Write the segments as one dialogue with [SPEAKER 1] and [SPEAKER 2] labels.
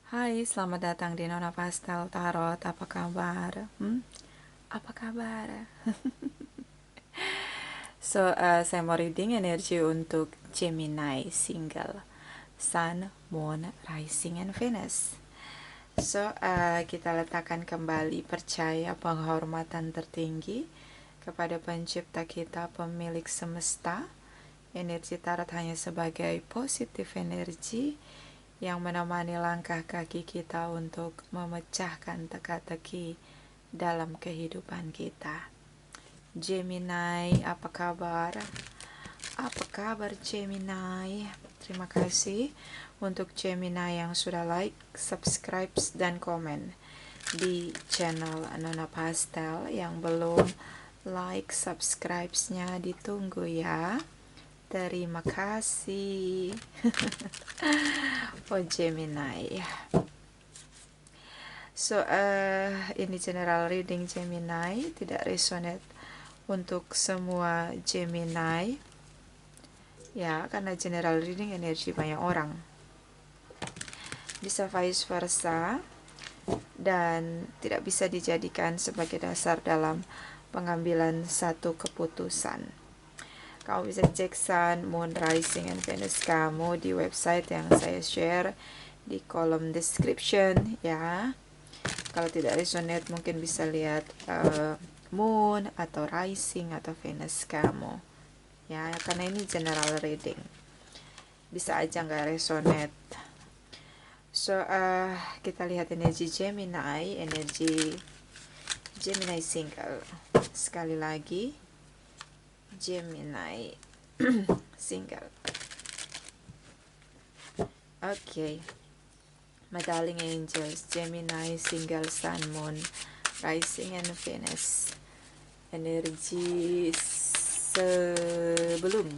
[SPEAKER 1] Hai, selamat datang di Nona Pastel Tarot. Apa kabar? Apa kabar? Saya mau reading energi untuk Gemini single Sun, Moon, Rising, and Venus. Kita letakkan kembali percaya penghormatan tertinggi kepada pencipta kita, pemilik semesta. Energi tarot hanya sebagai positif energi yang menemani langkah kaki kita untuk memecahkan teka-teki dalam kehidupan kita. Gemini, apa kabar? Apa kabar Gemini? Terima kasih untuk Gemini yang sudah like, subscribe, dan komen di channel Nona Pastel. Yang belum like, subscribe-nya ditunggu ya. Terima kasih. Oh Gemini. Ini general reading Gemini, tidak resonate untuk semua Gemini. Ya, karena general reading energi banyak orang. Bisa vice versa dan tidak bisa dijadikan sebagai dasar dalam pengambilan satu keputusan. Kamu bisa cek Sun, Moon, Rising, and Venus kamu di website yang saya share di kolom description ya. Kalau tidak resonate mungkin bisa lihat Moon atau Rising atau Venus kamu ya, karena ini general reading, bisa aja nggak resonate. Kita lihat energi Gemini single. Sekali lagi Gemini single. Okay, my darling angels, Gemini single, Sun, Moon, Rising, and Venus. Energi sebelum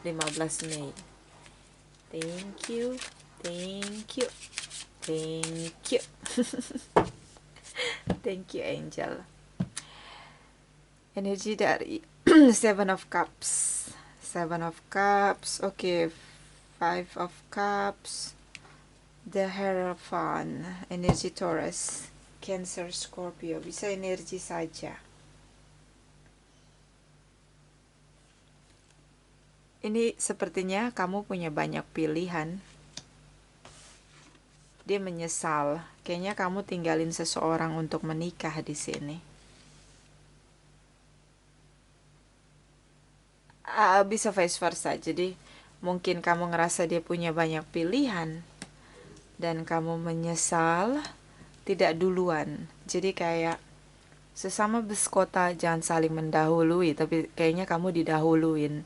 [SPEAKER 1] 15 Mei. Thank you, thank you, thank you. Thank you angel. Energi dari Seven of Cups, okay, Five of Cups, the Hierophant, energi Taurus, Cancer, Scorpio, bisa energi saja. Ini sepertinya kamu punya banyak pilihan. Dia menyesal, kayaknya kamu tinggalin seseorang untuk menikah di sini. Bisa vice versa, jadi mungkin kamu ngerasa dia punya banyak pilihan dan kamu menyesal tidak duluan. Jadi kayak sesama biskota jangan saling mendahului, tapi kayaknya kamu didahuluin.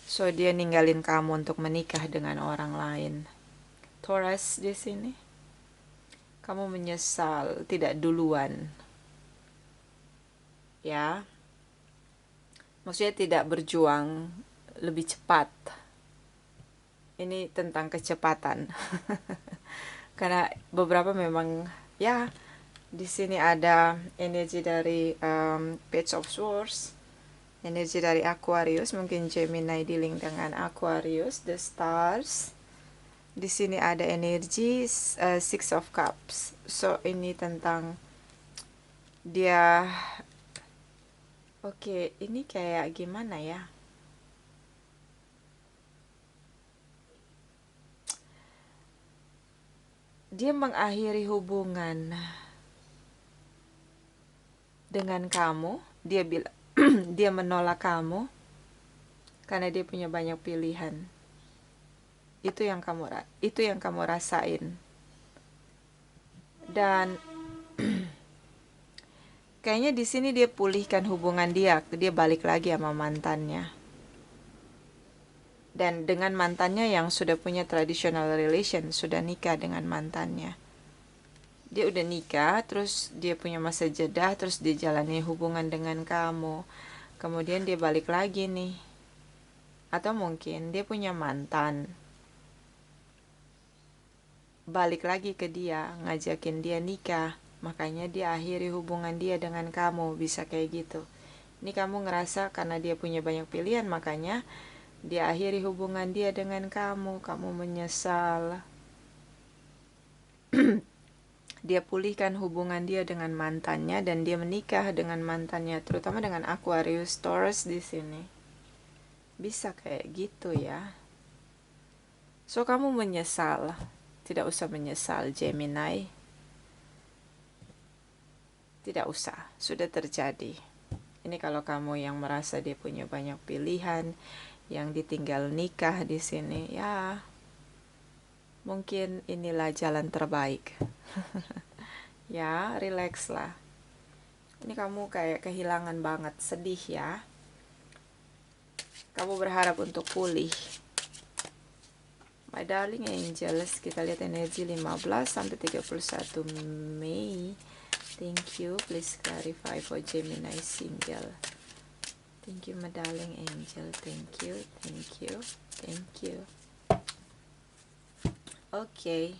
[SPEAKER 1] So dia ninggalin kamu untuk menikah dengan orang lain. Taurus di sini. Kamu menyesal tidak duluan. Ya. Maksudnya tidak berjuang lebih cepat. Ini tentang kecepatan. Karena beberapa memang ya, di sini ada energi dari Page of Swords, energi dari Aquarius, mungkin Gemini dealing dengan Aquarius, the stars. Di sini ada energi Six of Cups. So ini tentang dia. Oke, ini kayak gimana ya? Dia mengakhiri hubungan dengan kamu. Dia bilang dia menolak kamu karena dia punya banyak pilihan. Itu yang kamu rasain. Dan kayaknya di sini dia pulihkan hubungan dia balik lagi sama mantannya. Dan dengan mantannya yang sudah punya traditional relation, sudah nikah dengan mantannya. Dia udah nikah, terus dia punya masa jeda, terus dia jalani hubungan dengan kamu. Kemudian dia balik lagi nih. Atau mungkin dia punya mantan. Balik lagi ke dia, ngajakin dia nikah. Makanya dia akhiri hubungan dia dengan kamu, bisa kayak gitu. Ini kamu ngerasa karena dia punya banyak pilihan, makanya dia akhiri hubungan dia dengan kamu menyesal. dia pulihkan hubungan dia dengan mantannya dan dia menikah dengan mantannya, terutama dengan Aquarius, Taurus di sini. Bisa kayak gitu ya. So kamu menyesal, tidak usah menyesal Gemini. Tidak usah, sudah terjadi. Ini kalau kamu yang merasa dia punya banyak pilihan, yang ditinggal nikah di sini, ya mungkin inilah jalan terbaik. Ya, relax lah. Ini kamu kayak kehilangan banget, sedih ya. Kamu berharap untuk pulih. My darling angels, kita lihat energi 15 sampai 31 Mei. Thank you, please clarify for Gemini single. Thank you, my darling angel. Thank you, thank you, thank you. Okay.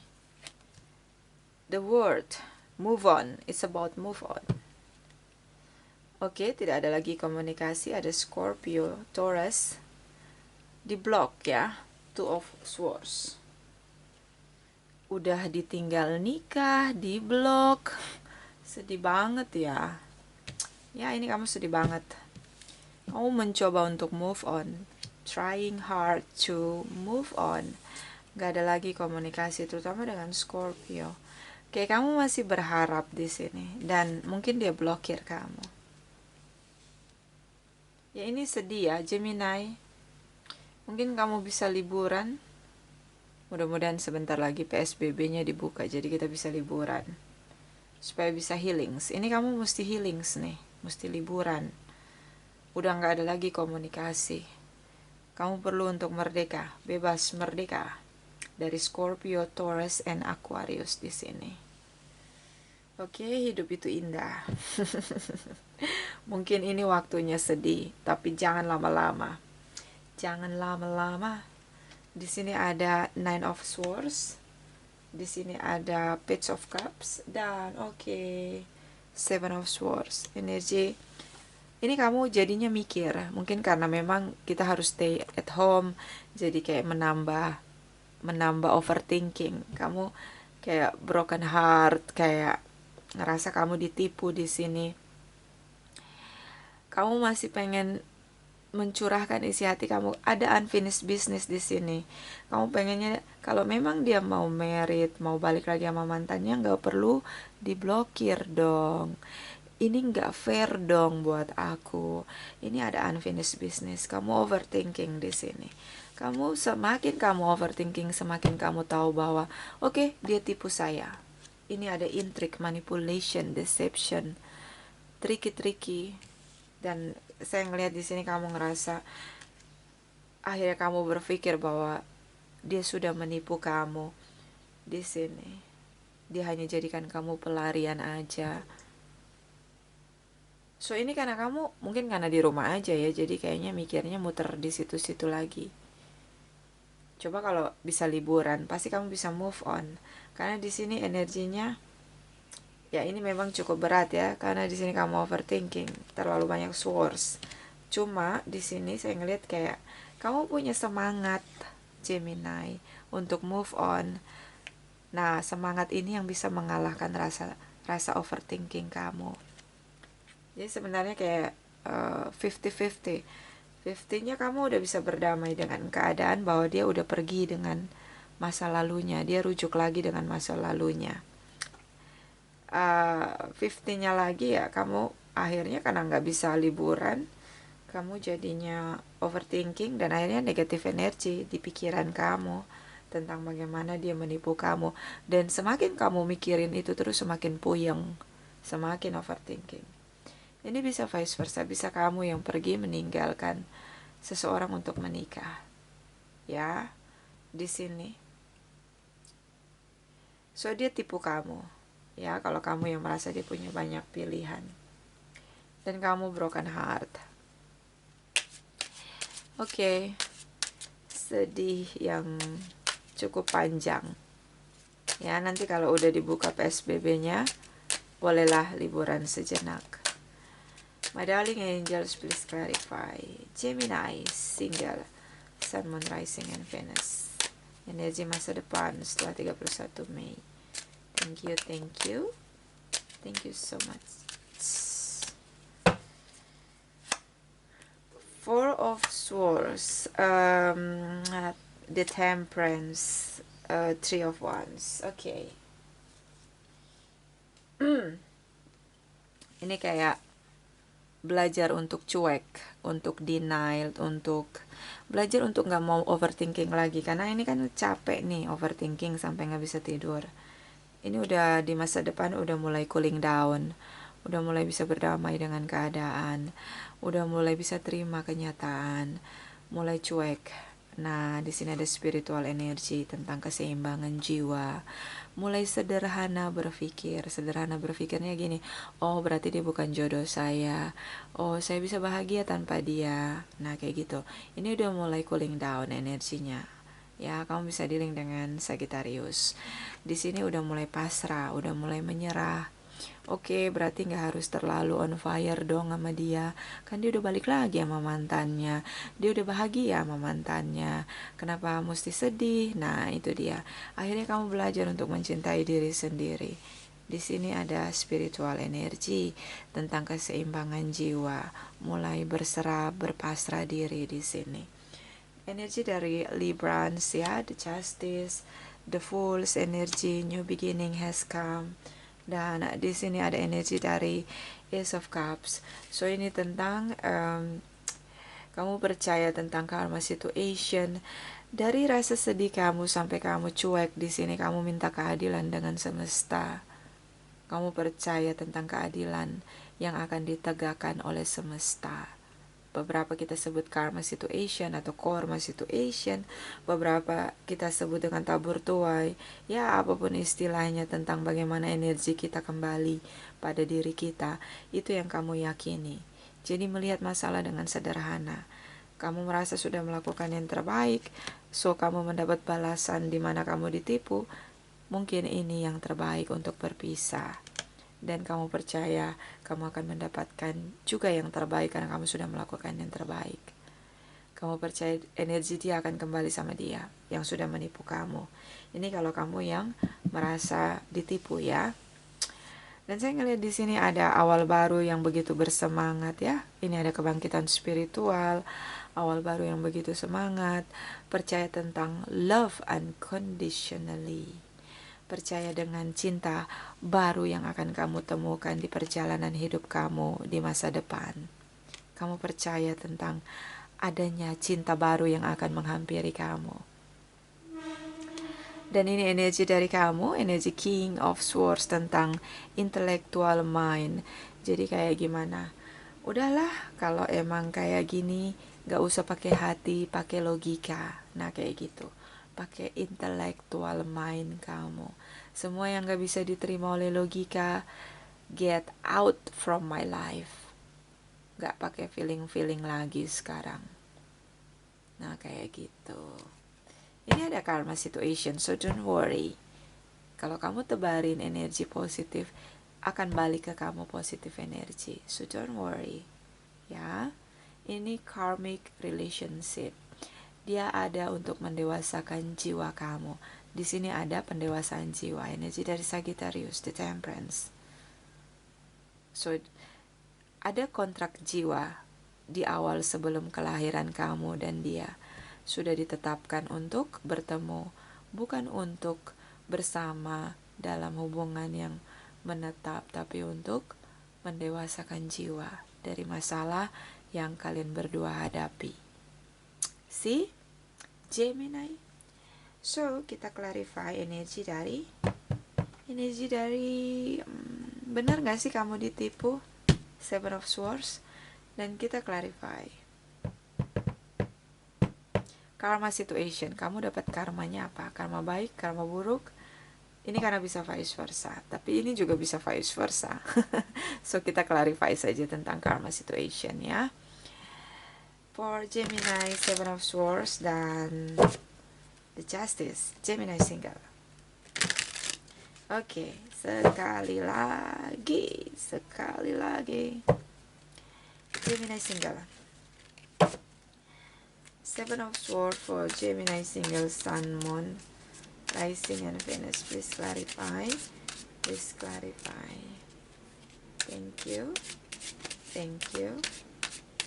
[SPEAKER 1] The word move on. It's about move on. Oke, tidak ada lagi komunikasi. Ada Scorpio, Taurus. Di blok ya. Two of Swords. Udah ditinggal nikah, di blok. Sedih banget ya. Ya, ini kamu sedih banget. Kamu mencoba untuk move on. Trying hard to move on. Gak ada lagi komunikasi, terutama dengan Scorpio. Kayak kamu masih berharap di sini. Dan mungkin dia blokir kamu. Ya ini sedih ya Gemini. Mungkin kamu bisa liburan. Mudah-mudahan sebentar lagi PSBB-nya dibuka, jadi kita bisa liburan. Supaya bisa healings. Ini kamu mesti healings nih. Mesti liburan. Udah gak ada lagi komunikasi. Kamu perlu untuk merdeka. Bebas merdeka. Dari Scorpio, Taurus, and Aquarius di sini. Oke, hidup itu indah. Mungkin ini waktunya sedih, tapi jangan lama-lama. Jangan lama-lama. Di sini ada Nine of Swords. Di sini ada Page of Cups dan Seven of Swords. Energi ini kamu jadinya mikir. Mungkin karena memang kita harus stay at home, jadi kayak menambah overthinking. Kamu kayak broken heart, kayak ngerasa kamu ditipu di sini. Kamu masih pengen mencurahkan isi hati kamu. Ada unfinished business di sini. Kamu pengennya kalau memang dia mau married, mau balik lagi sama mantannya, nggak perlu diblokir dong. Ini nggak fair dong buat aku. Ini ada unfinished business. Kamu overthinking di sini. Semakin kamu overthinking, semakin kamu tahu bahwa dia tipu saya. Ini ada intrigue, manipulation, deception, tricky. Dan saya ngelihat di sini kamu ngerasa akhirnya kamu berpikir bahwa dia sudah menipu kamu di sini. Dia hanya jadikan kamu pelarian aja. So ini karena kamu mungkin karena di rumah aja ya, jadi kayaknya mikirnya muter di situ-situ lagi. Coba kalau bisa liburan, pasti kamu bisa move on. Karena di sini energinya ya ini memang cukup berat ya, karena di sini kamu overthinking, terlalu banyak swords. Cuma di sini saya ngeliat kayak kamu punya semangat Gemini untuk move on. Nah, semangat ini yang bisa mengalahkan rasa overthinking kamu. Jadi sebenarnya kayak 50-50. 50-nya kamu udah bisa berdamai dengan keadaan bahwa dia udah pergi dengan masa lalunya, dia rujuk lagi dengan masa lalunya. 50-nya lagi ya kamu akhirnya karena nggak bisa liburan, kamu jadinya overthinking dan akhirnya negatif energi di pikiran kamu tentang bagaimana dia menipu kamu. Dan semakin kamu mikirin itu terus semakin puyeng, semakin overthinking. Ini bisa vice versa, bisa kamu yang pergi meninggalkan seseorang untuk menikah. Ya, di sini. So dia tipu kamu. Ya, kalau kamu yang merasa dia punya banyak pilihan. Dan kamu broken heart. Sedih yang cukup panjang. Ya, nanti kalau udah dibuka PSBB-nya, bolehlah liburan sejenak. My darling angels, please clarify. Gemini, single, Sun, Moon, Rising, and Venus. Energi masa depan setelah 31 Mei. Thank you so much. Four of Swords, the Temperance, Three of Wands. Oke. Ini kayak belajar untuk cuek, untuk denial, untuk belajar untuk nggak mau overthinking lagi. Karena ini kan capek nih overthinking sampai nggak bisa tidur. Ini udah di masa depan udah mulai cooling down, udah mulai bisa berdamai dengan keadaan, udah mulai bisa terima kenyataan, mulai cuek. Nah, di sini ada spiritual energy tentang keseimbangan jiwa. Mulai sederhana berpikir. Sederhana berpikirnya gini, oh berarti dia bukan jodoh saya. Oh, saya bisa bahagia tanpa dia. Nah, kayak gitu. Ini udah mulai cooling down energinya. Ya, kamu bisa dealing dengan Sagittarius. Di sini udah mulai pasrah, udah mulai menyerah. Oke, berarti nggak harus terlalu on fire dong sama dia. Kan dia udah balik lagi sama mantannya. Dia udah bahagia sama mantannya. Kenapa mesti sedih? Nah, itu dia. Akhirnya kamu belajar untuk mencintai diri sendiri. Di sini ada spiritual energy tentang keseimbangan jiwa. Mulai berserah, berpasrah diri di sini. Energi dari Librans ya, the Justice, the Fool's energy, new beginning has come. Dan di sini ada energi dari Ace of Cups. So ini tentang kamu percaya tentang karma situation. Dari rasa sedih kamu sampai kamu cuek, di sini kamu minta keadilan dengan semesta. Kamu percaya tentang keadilan yang akan ditegakkan oleh semesta. Beberapa kita sebut karma situation atau karma situation, beberapa kita sebut dengan tabur tuai, ya apapun istilahnya tentang bagaimana energi kita kembali pada diri kita, itu yang kamu yakini. Jadi melihat masalah dengan sederhana. Kamu merasa sudah melakukan yang terbaik, so kamu mendapat balasan di mana kamu ditipu, mungkin ini yang terbaik untuk berpisah. Dan kamu percaya kamu akan mendapatkan juga yang terbaik karena kamu sudah melakukan yang terbaik. Kamu percaya energi dia akan kembali sama dia yang sudah menipu kamu. Ini kalau kamu yang merasa ditipu ya. Dan saya ngelihat di sini ada awal baru yang begitu bersemangat ya. Ini ada kebangkitan spiritual, awal baru yang begitu semangat, percaya tentang love unconditionally. Percaya dengan cinta baru yang akan kamu temukan di perjalanan hidup kamu di masa depan. Kamu percaya tentang adanya cinta baru yang akan menghampiri kamu. Dan ini energi dari kamu, energi King of Swords tentang intellectual mind. Jadi kayak gimana? Udahlah, kalau emang kayak gini, gak usah pakai hati, pakai logika. Nah kayak gitu. Pakai intellectual mind kamu. Semua yang gak bisa diterima oleh logika, get out from my life. Gak pakai feeling-feeling lagi sekarang. Nah kayak gitu. Ini ada karma situation, so don't worry. Kalau kamu tebarin energi positif, akan balik ke kamu positif energi. So don't worry. Ya, ini karmic relationship. Dia ada untuk mendewasakan jiwa kamu. Di sini ada pendewasaan jiwa, energi dari Sagittarius, the Temperance. So, ada kontrak jiwa di awal sebelum kelahiran kamu dan dia. Sudah ditetapkan untuk bertemu, bukan untuk bersama dalam hubungan yang menetap, tapi untuk mendewasakan jiwa dari masalah yang kalian berdua hadapi. See? Gemini. So, kita clarify energi dari benar gak sih kamu ditipu? Seven of Swords. Dan kita clarify karma situation. Kamu dapat karmanya apa? Karma baik, karma buruk. Ini karena bisa vice versa, tapi ini juga bisa vice versa. So, kita clarify saja tentang karma situation ya. For Gemini, Seven of Swords dan the Justice, Gemini single. Oke, sekali lagi. Gemini single. Seven of Swords for Gemini single, Sun, Moon, Rising, and Venus. Please clarify Please clarify. Thank you. Thank you.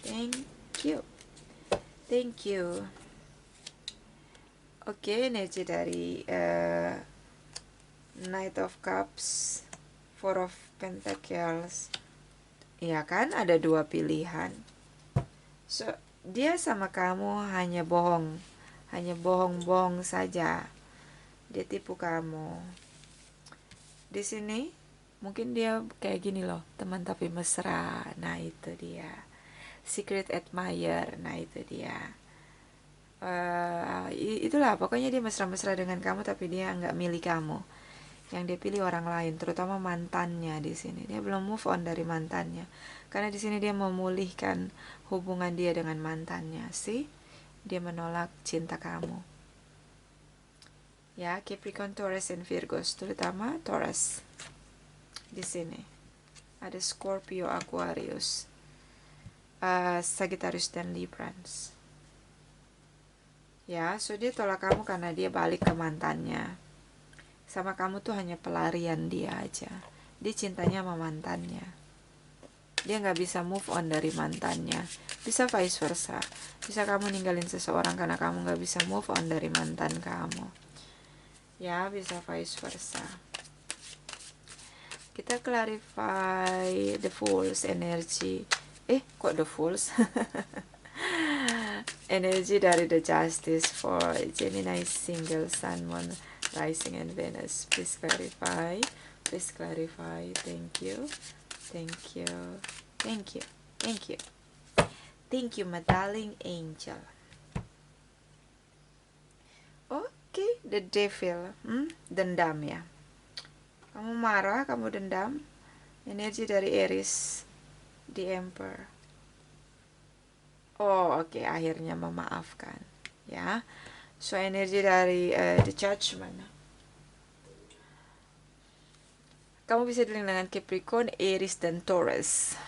[SPEAKER 1] Thank you. Thank you. Oke, energi dari Knight of Cups, Four of Pentacles. Iya kan, ada dua pilihan. So, dia sama kamu hanya bohong saja. Dia tipu kamu. Di sini mungkin dia kayak gini loh, teman tapi mesra. Nah itu dia. Secret admirer. Nah itu dia. Itulah pokoknya dia mesra-mesra dengan kamu tapi dia nggak milih kamu. Yang dia pilih orang lain, terutama mantannya di sini. Dia belum move on dari mantannya. Karena di sini dia memulihkan hubungan dia dengan mantannya. Sih, dia menolak cinta kamu. Ya, Capricorn, Taurus, and Virgos, terutama Taurus. Di sini ada Scorpio, Aquarius, Sagittarius, dan Librans. Ya, so dia tolak kamu karena dia balik ke mantannya. Sama kamu tuh hanya pelarian dia aja. Dia cintanya sama mantannya. Dia nggak bisa move on dari mantannya. Bisa vice versa. Bisa kamu ninggalin seseorang karena kamu nggak bisa move on dari mantan kamu. Ya, bisa vice versa. Kita clarify the Fool's energy. Kok the Fool's? Energi dari the Justice for Gemini, single, Sun, Moon, Rising, and Venus. Please clarify. Please clarify. Thank you. Thank you. Thank you. Thank you. Thank you, my darling angel. Oke, the Devil. Dendam ya. Kamu marah, kamu dendam. Energi dari Aries, the Emperor. Oh, oke, akhirnya memaafkan. Ya. So, energi dari the Judgment. Kamu bisa dealing dengan Capricorn, Aries, dan Taurus.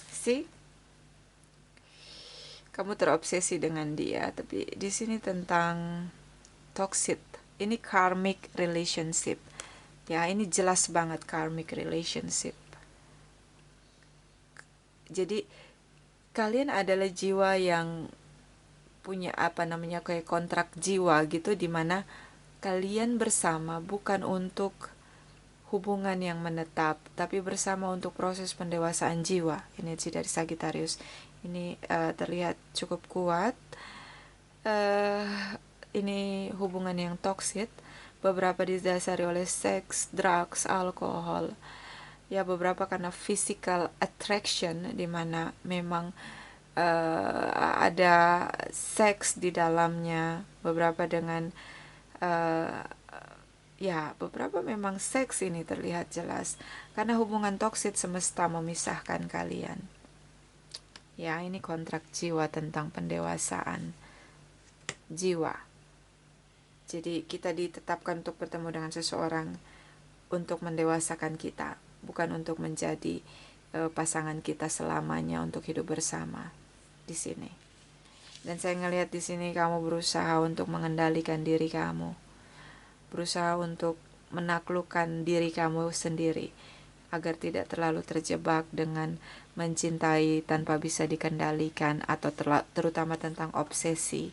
[SPEAKER 1] See? Kamu terobsesi dengan dia, tapi di sini tentang toxic. Ini karmic relationship. Ya, ini jelas banget karmic relationship. Jadi kalian adalah jiwa yang punya kayak kontrak jiwa gitu, dimana kalian bersama bukan untuk hubungan yang menetap, tapi bersama untuk proses pendewasaan jiwa. Energi dari Sagittarius ini terlihat cukup kuat. Ini hubungan yang toksik, beberapa didasari oleh seks, drugs, alkohol. Ya, beberapa karena physical attraction, dimana memang ada seks di dalamnya, beberapa dengan beberapa memang seks ini terlihat jelas karena hubungan toksik semesta memisahkan kalian. Ya, ini kontrak jiwa tentang pendewasaan jiwa. Jadi kita ditetapkan untuk bertemu dengan seseorang untuk mendewasakan kita, bukan untuk menjadi pasangan kita selamanya untuk hidup bersama di sini. Dan saya ngelihat di sini kamu berusaha untuk mengendalikan diri kamu, berusaha untuk menaklukkan diri kamu sendiri agar tidak terlalu terjebak dengan mencintai tanpa bisa dikendalikan, atau terutama tentang obsesi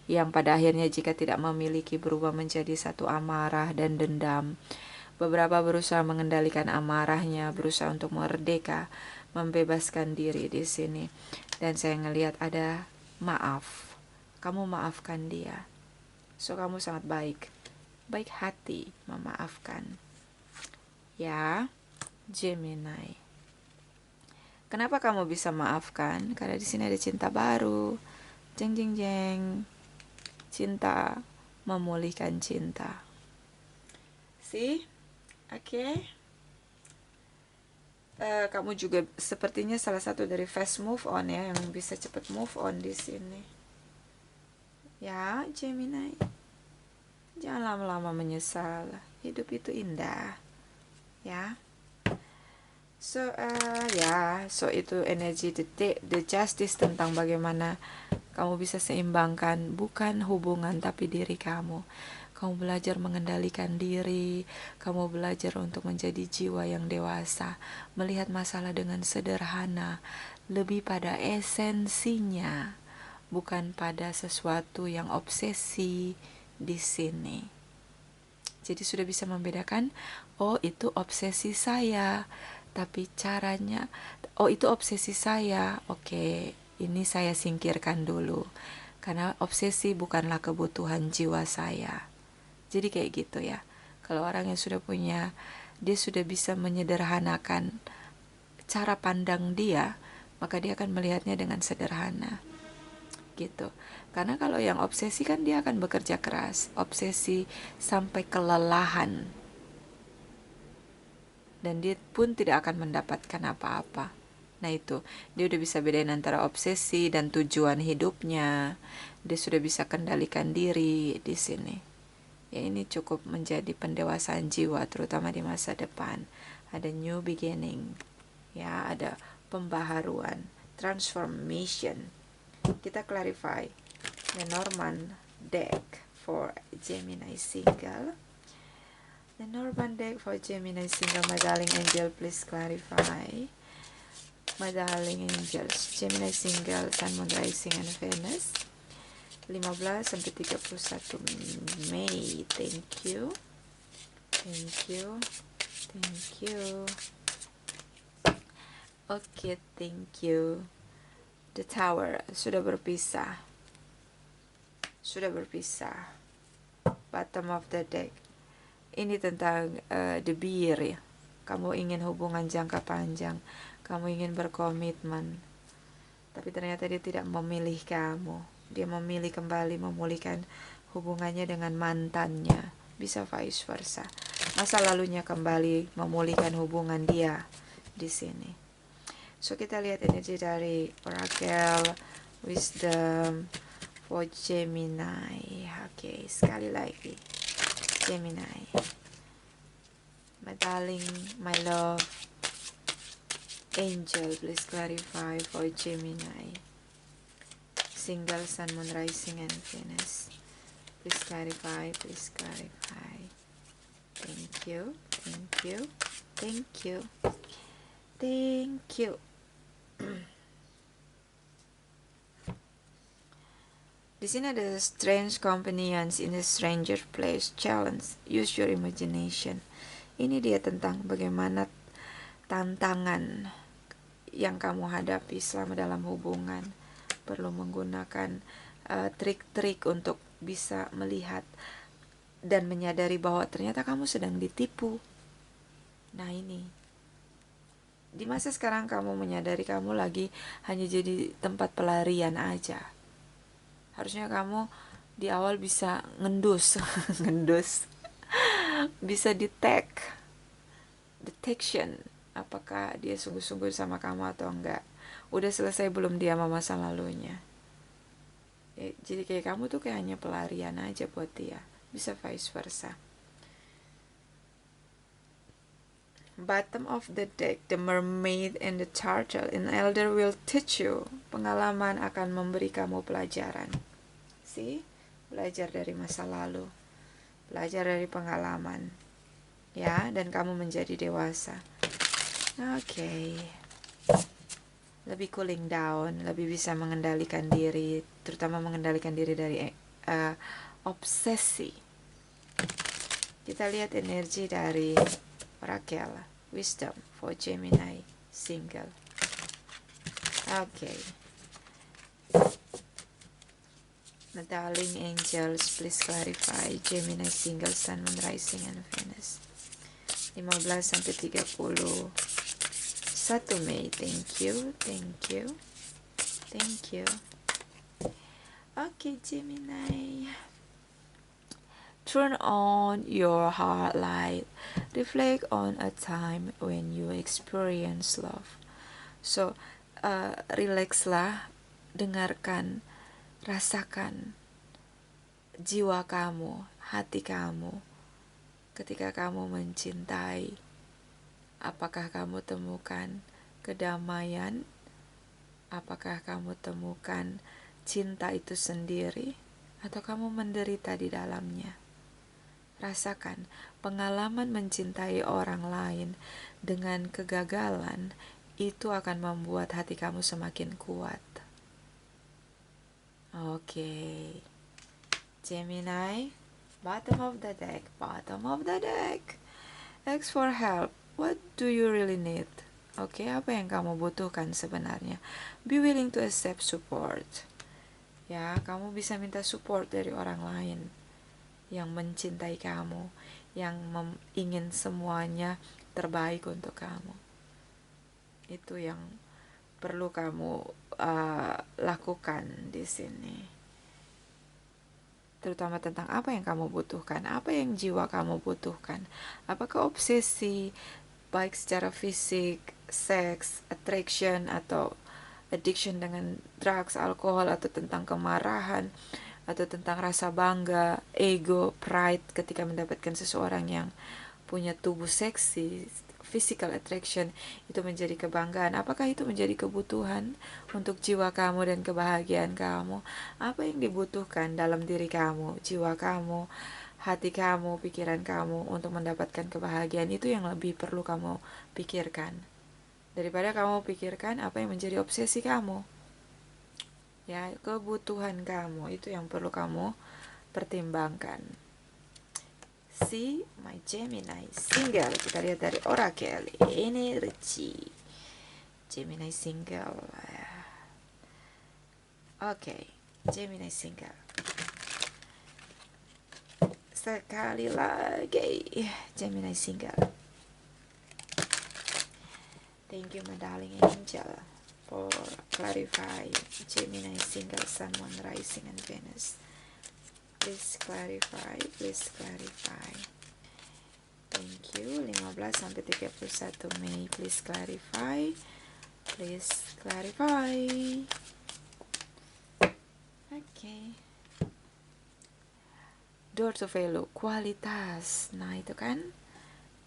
[SPEAKER 1] yang pada akhirnya jika tidak memiliki berubah menjadi satu amarah dan dendam. Beberapa berusaha mengendalikan amarahnya, berusaha untuk merdeka, membebaskan diri di sini. Dan saya ngelihat ada maaf. Kamu maafkan dia. So kamu sangat baik hati memaafkan. Ya, Gemini. Kenapa kamu bisa maafkan? Karena di sini ada cinta baru. Jeng jeng jeng. Cinta memulihkan cinta. See? Oke. Kamu juga sepertinya salah satu dari fast move on ya, yang bisa cepat move on di sini. Ya, Gemini. Jangan lama-lama menyesal. Hidup itu indah. Ya. So itu energi the justice tentang bagaimana kamu bisa seimbangkan bukan hubungan tapi diri kamu. kamu belajar mengendalikan diri, kamu belajar untuk menjadi jiwa yang dewasa, melihat masalah dengan sederhana, lebih pada esensinya, bukan pada sesuatu yang obsesi di sini. Jadi sudah bisa membedakan, oh itu obsesi saya, tapi caranya, oh itu obsesi saya, oke, ini saya singkirkan dulu. Karena obsesi bukanlah kebutuhan jiwa saya. Jadi kayak gitu ya. Kalau orang yang sudah punya, dia sudah bisa menyederhanakan cara pandang dia, maka dia akan melihatnya dengan sederhana. Gitu. Karena kalau yang obsesi kan dia akan bekerja keras, obsesi sampai kelelahan. Dan dia pun tidak akan mendapatkan apa-apa. Nah itu, dia udah bisa bedain antara obsesi dan tujuan hidupnya. Dia sudah bisa kendalikan diri di sini. Ya ini cukup menjadi pendewasaan jiwa, terutama di masa depan. Ada new beginning, ya ada pembaharuan, transformation. Kita clarify the Norman deck for Gemini single. The Norman deck for Gemini single, my darling angel, please clarify. My darling angels, Gemini single, Sun, Moon, Rising, and Venus. 15 sampai 31 Mei. Thank you. Thank you. Thank you. Oke, thank you. The Tower sudah berpisah. Sudah berpisah. Bottom of the deck. Ini tentang the bear ya. Kamu ingin hubungan jangka panjang. Kamu ingin berkomitmen. Tapi ternyata dia tidak memilih kamu. Dia memilih kembali memulihkan hubungannya dengan mantannya. Bisa vice versa. Masa lalunya kembali memulihkan hubungan dia di sini. So kita lihat energi dari Oracle Wisdom for Gemini. Oke, sekali lagi. Gemini. My darling, my love, angel, please clarify for Gemini. Single, Sun, Moon, Rising, and Venus. Please clarify, please clarify. Thank you, thank you, thank you, thank you. Di sini ada strange companions in a stranger place. Challenge, use your imagination. Ini dia tentang bagaimana tantangan yang kamu hadapi selama dalam hubungan. Perlu menggunakan trik-trik untuk bisa melihat dan menyadari bahwa ternyata kamu sedang ditipu. Nah ini, di masa sekarang kamu menyadari kamu lagi hanya jadi tempat pelarian aja. Harusnya kamu di awal bisa ngendus, ngendus, bisa detection, apakah dia sungguh-sungguh sama kamu atau enggak. Udah selesai belum dia sama masa lalunya. Jadi kayak kamu tuh kayak hanya pelarian aja buat dia. Bisa vice versa. Bottom of the deck, the mermaid and the turtle. An elder will teach you. Pengalaman akan memberi kamu pelajaran. See? Belajar dari masa lalu. Belajar dari pengalaman. Ya, dan kamu menjadi dewasa. Oke. Lebih cooling down, lebih bisa mengendalikan diri, terutama mengendalikan diri dari obsesi. Kita lihat energi dari Oracle Wisdom for Gemini single. Okay. The darling angels, please clarify Gemini single, Sun, Moon, Rising, and Venus. 15 sampai 31 Mei. Thank you, thank you, thank you. Okay, Gemini. Turn on your heart light. Reflect on a time when you experience love. So, relaxlah, dengarkan, rasakan jiwa kamu, hati kamu. Ketika kamu mencintai, apakah kamu temukan kedamaian? Apakah kamu temukan cinta itu sendiri? Atau kamu menderita di dalamnya? Rasakan pengalaman mencintai orang lain dengan kegagalan itu akan membuat hati kamu semakin kuat. Oke. Gemini, bottom of the deck, bottom of the deck. Ask for help. What do you really need? Oke, apa yang kamu butuhkan sebenarnya? Be willing to accept support. Ya, kamu bisa minta support dari orang lain yang mencintai kamu, yang ingin semuanya terbaik untuk kamu. Itu yang perlu kamu lakukan di sini. Terutama tentang apa yang kamu butuhkan, apa yang jiwa kamu butuhkan. Apakah obsesi, baik secara fisik, seks, attraction, atau addiction dengan drugs, alkohol, atau tentang kemarahan, atau tentang rasa bangga, ego, pride ketika mendapatkan seseorang yang punya tubuh seksi, physical attraction, itu menjadi kebanggaan. Apakah itu menjadi kebutuhan untuk jiwa kamu dan kebahagiaan kamu? Apa yang dibutuhkan dalam diri kamu, jiwa kamu, hati kamu, pikiran kamu untuk mendapatkan kebahagiaan? Itu yang lebih perlu kamu pikirkan daripada kamu pikirkan apa yang menjadi obsesi kamu. Ya, kebutuhan kamu itu yang perlu kamu pertimbangkan. See, my Gemini single. Kita lihat dari Oracle energi Gemini single. Oke, Gemini single. Sekali lagi Gemini single. Thank you, my darling angel, for clarify Gemini single Sun, Moon, Rising, and Venus. Please clarify, please clarify. Thank you. 15 sampai 31 Mei. Please clarify. Please clarify. Okay. Door to value, kualitas. Nah, itu kan,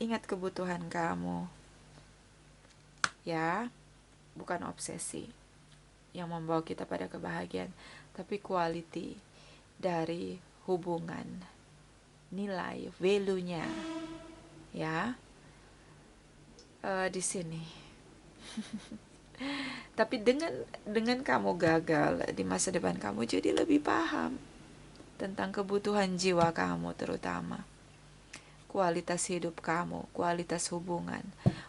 [SPEAKER 1] ingat kebutuhan kamu. Ya, bukan obsesi yang membawa kita pada kebahagiaan, tapi quality dari hubungan, nilai, value-nya, ya, di sini. Tapi dengan kamu gagal di masa depan, kamu jadi lebih paham tentang kebutuhan jiwa kamu, terutama kualitas hidup kamu, kualitas hubungan.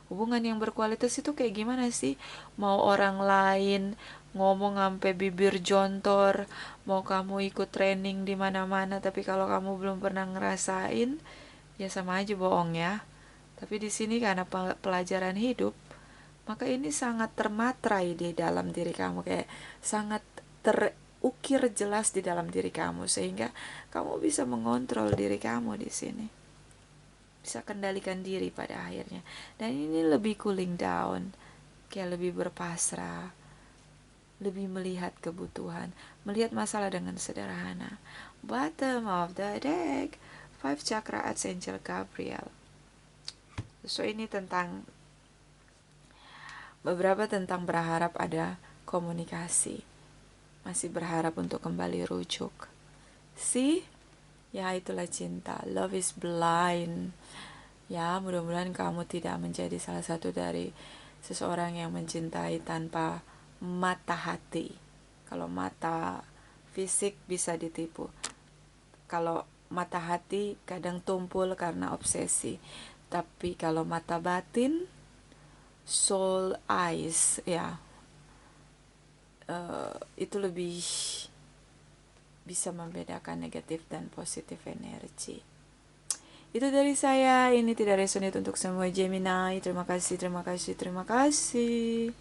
[SPEAKER 1] Hubungan yang berkualitas itu kayak gimana sih? Mau orang lain ngomong sampai bibir jontor, mau kamu ikut training di mana-mana, tapi kalau kamu belum pernah ngerasain, ya sama aja bohong ya. Tapi di sini karena pelajaran hidup, maka ini sangat termatrai di dalam diri kamu, kayak sangat terukir jelas di dalam diri kamu, sehingga kamu bisa mengontrol diri kamu di sini. Bisa kendalikan diri pada akhirnya. Dan ini lebih cooling down, kayak lebih berpasrah, lebih melihat kebutuhan, melihat masalah dengan sederhana. Bottom of the deck, 5 chakra Archangel Gabriel. So ini tentang beberapa tentang berharap ada komunikasi, masih berharap untuk kembali rujuk. See, ya itulah cinta. Love is blind. Ya, mudah-mudahan kamu tidak menjadi salah satu dari seseorang yang mencintai tanpa mata hati. Kalau mata fisik bisa ditipu, kalau mata hati kadang tumpul karena obsesi. Tapi kalau mata batin, soul eyes, ya, itu lebih bisa membedakan negatif dan positif energi. Itu dari saya. Ini tidak resonate untuk semua Gemini. Terima kasih, terima kasih, terima kasih.